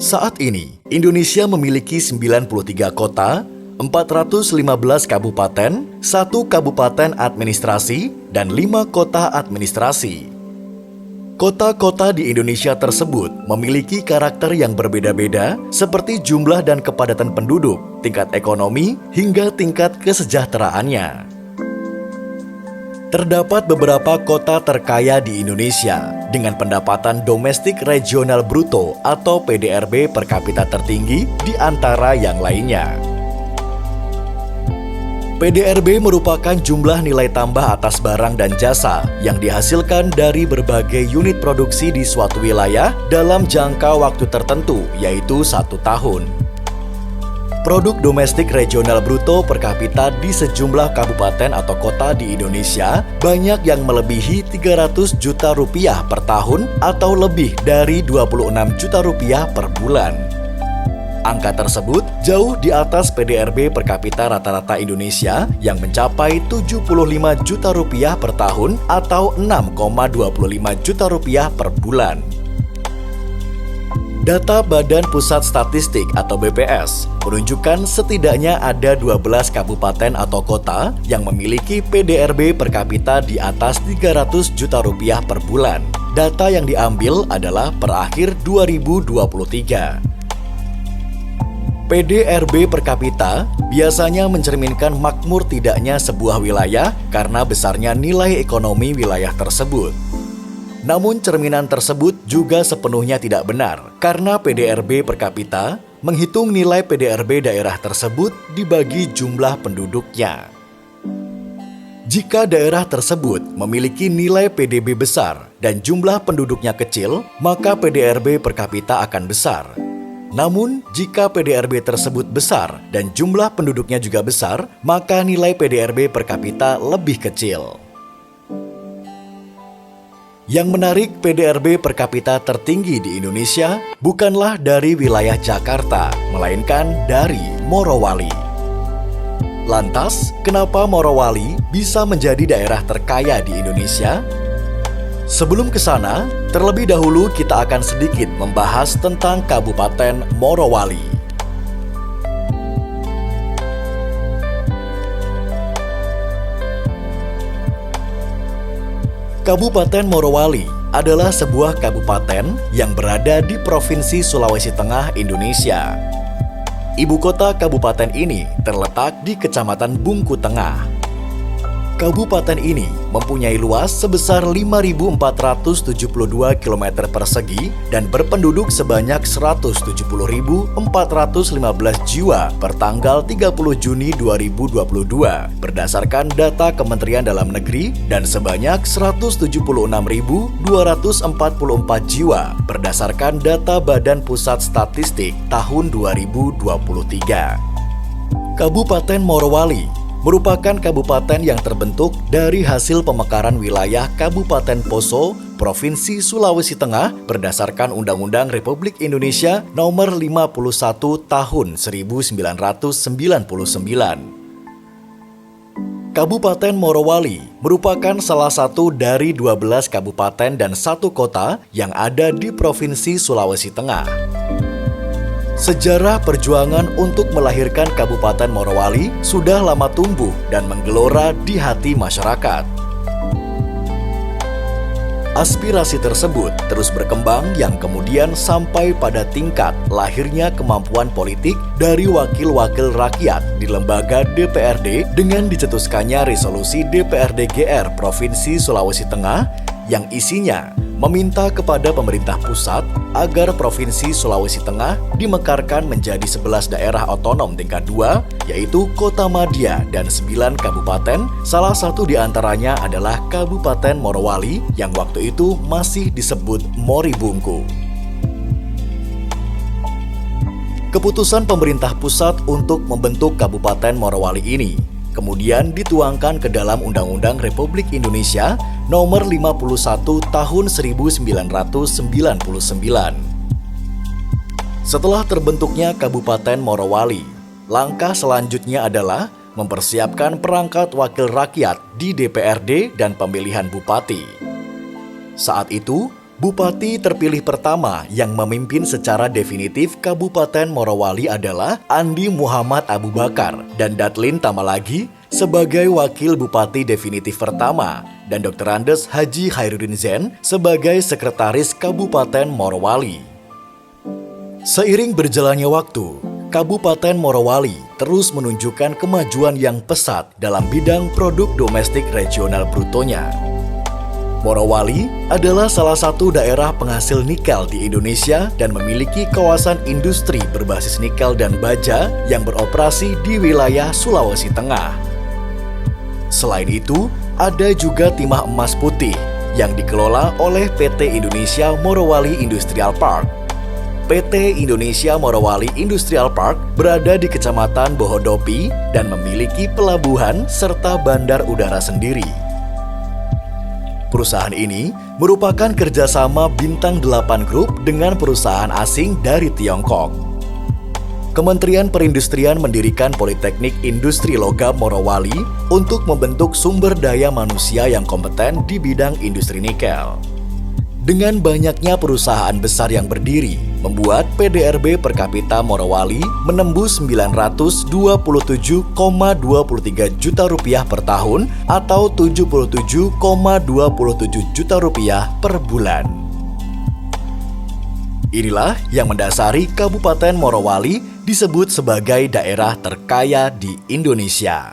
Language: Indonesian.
Saat ini, Indonesia memiliki 93 kota, 415 kabupaten, 1 kabupaten administrasi, dan 5 kota administrasi. Kota-kota di Indonesia tersebut memiliki karakter yang berbeda-beda seperti jumlah dan kepadatan penduduk, tingkat ekonomi, hingga tingkat kesejahteraannya. Terdapat beberapa kota terkaya di Indonesia dengan pendapatan domestik regional bruto atau PDRB per kapita tertinggi di antara yang lainnya. PDRB merupakan jumlah nilai tambah atas barang dan jasa yang dihasilkan dari berbagai unit produksi di suatu wilayah dalam jangka waktu tertentu, yaitu 1 tahun. Produk domestik regional bruto per kapita di sejumlah kabupaten atau kota di Indonesia banyak yang melebihi 300 juta rupiah per tahun atau lebih dari 26 juta rupiah per bulan. Angka tersebut jauh di atas PDRB per kapita rata-rata Indonesia yang mencapai 75 juta rupiah per tahun atau 6,25 juta rupiah per bulan. Data Badan Pusat Statistik atau BPS menunjukkan setidaknya ada 12 kabupaten atau kota yang memiliki PDRB per kapita di atas 300 juta rupiah per bulan. Data yang diambil adalah per akhir 2023. PDRB per kapita biasanya mencerminkan makmur tidaknya sebuah wilayah karena besarnya nilai ekonomi wilayah tersebut. Namun cerminan tersebut juga sepenuhnya tidak benar karena PDRB per kapita menghitung nilai PDRB daerah tersebut dibagi jumlah penduduknya. Jika daerah tersebut memiliki nilai PDB besar dan jumlah penduduknya kecil, maka PDRB per kapita akan besar. Namun, jika PDRB tersebut besar dan jumlah penduduknya juga besar, maka nilai PDRB per kapita lebih kecil. Yang menarik, PDRB per kapita tertinggi di Indonesia bukanlah dari wilayah Jakarta, melainkan dari Morowali. Lantas, kenapa Morowali bisa menjadi daerah terkaya di Indonesia? Sebelum ke sana, terlebih dahulu kita akan sedikit membahas tentang Kabupaten Morowali. Kabupaten Morowali adalah sebuah kabupaten yang berada di Provinsi Sulawesi Tengah, Indonesia. Ibu kota kabupaten ini terletak di Kecamatan Bungku Tengah. Kabupaten ini mempunyai luas sebesar 5.472 km persegi dan berpenduduk sebanyak 170.415 jiwa per tanggal 30 Juni 2022 berdasarkan data Kementerian Dalam Negeri dan sebanyak 176.244 jiwa berdasarkan data Badan Pusat Statistik tahun 2023. Kabupaten Morowali merupakan kabupaten yang terbentuk dari hasil pemekaran wilayah Kabupaten Poso, Provinsi Sulawesi Tengah berdasarkan Undang-Undang Republik Indonesia Nomor 51 Tahun 1999. Kabupaten Morowali merupakan salah satu dari 12 kabupaten dan 1 kota yang ada di Provinsi Sulawesi Tengah. Sejarah perjuangan untuk melahirkan Kabupaten Morowali sudah lama tumbuh dan menggelora di hati masyarakat. Aspirasi tersebut terus berkembang yang kemudian sampai pada tingkat lahirnya kemampuan politik dari wakil-wakil rakyat di lembaga DPRD dengan dicetuskannya resolusi DPRD GR Provinsi Sulawesi Tengah yang isinya meminta kepada pemerintah pusat agar Provinsi Sulawesi Tengah dimekarkan menjadi 11 daerah otonom tingkat 2, yaitu Kota Madia dan 9 kabupaten, salah satu diantaranya adalah Kabupaten Morowali yang waktu itu masih disebut Moribungku. Keputusan pemerintah pusat untuk membentuk Kabupaten Morowali ini kemudian dituangkan ke dalam Undang-Undang Republik Indonesia Nomor 51 Tahun 1999. Setelah terbentuknya Kabupaten Morowali, langkah selanjutnya adalah mempersiapkan perangkat wakil rakyat di DPRD dan pemilihan bupati. Saat itu, Bupati terpilih pertama yang memimpin secara definitif Kabupaten Morowali adalah Andi Muhammad Abu Bakar dan Datlin Tamalagi sebagai Wakil Bupati definitif pertama dan Dr. Andes Haji Khairuddin Zen sebagai Sekretaris Kabupaten Morowali. Seiring berjalannya waktu, Kabupaten Morowali terus menunjukkan kemajuan yang pesat dalam bidang produk domestik regional brutonya. Morowali adalah salah satu daerah penghasil nikel di Indonesia dan memiliki kawasan industri berbasis nikel dan baja yang beroperasi di wilayah Sulawesi Tengah. Selain itu, ada juga timah emas putih yang dikelola oleh PT Indonesia Morowali Industrial Park. PT Indonesia Morowali Industrial Park berada di Kecamatan Bohodopi dan memiliki pelabuhan serta bandar udara sendiri. Perusahaan ini merupakan kerjasama Bintang 8 Group dengan perusahaan asing dari Tiongkok. Kementerian Perindustrian mendirikan Politeknik Industri Logam Morowali untuk membentuk sumber daya manusia yang kompeten di bidang industri nikel. Dengan banyaknya perusahaan besar yang berdiri, membuat PDRB per kapita Morowali menembus 927,23 juta rupiah per tahun atau 77,27 juta rupiah per bulan. Inilah yang mendasari Kabupaten Morowali disebut sebagai daerah terkaya di Indonesia.